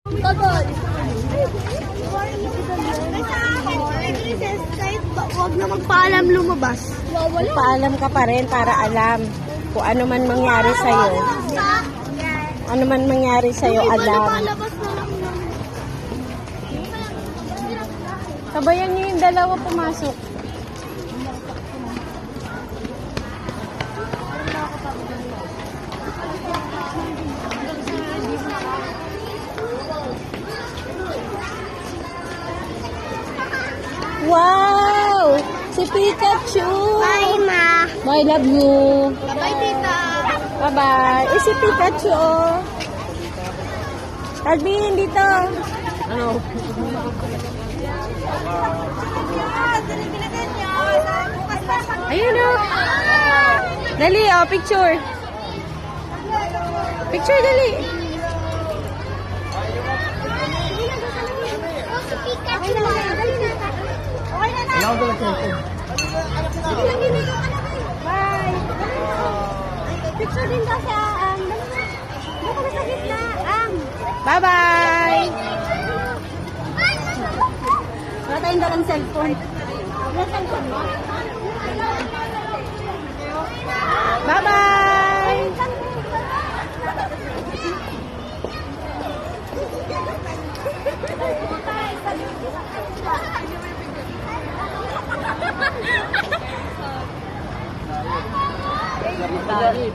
Totoo. Huwag na magpaalam lumabas. Paalam ka pa rin para alam kung ano man mangyari sa'yo. Ano man mangyari sa'yo, alam. Lumalabas na lang naman. Sabayan niyo yung dalawa pumasok. Wow! Si Pikachu! Bye, Ma. I love you. Bye, Tita. Bye-bye. Eh, si Pikachu, oh. Calvin, dito. Ano? Ayun, oh. Dali, oh, picture. Picture, dali. Okay na, dali na. Okay na na. Wala ko lang cellphone. Bye. Picture din daw sa doon kami sa gitna. Bye-bye. Wala tayong dalang cellphone. Wala cellphone mo? Bye-bye. Dali,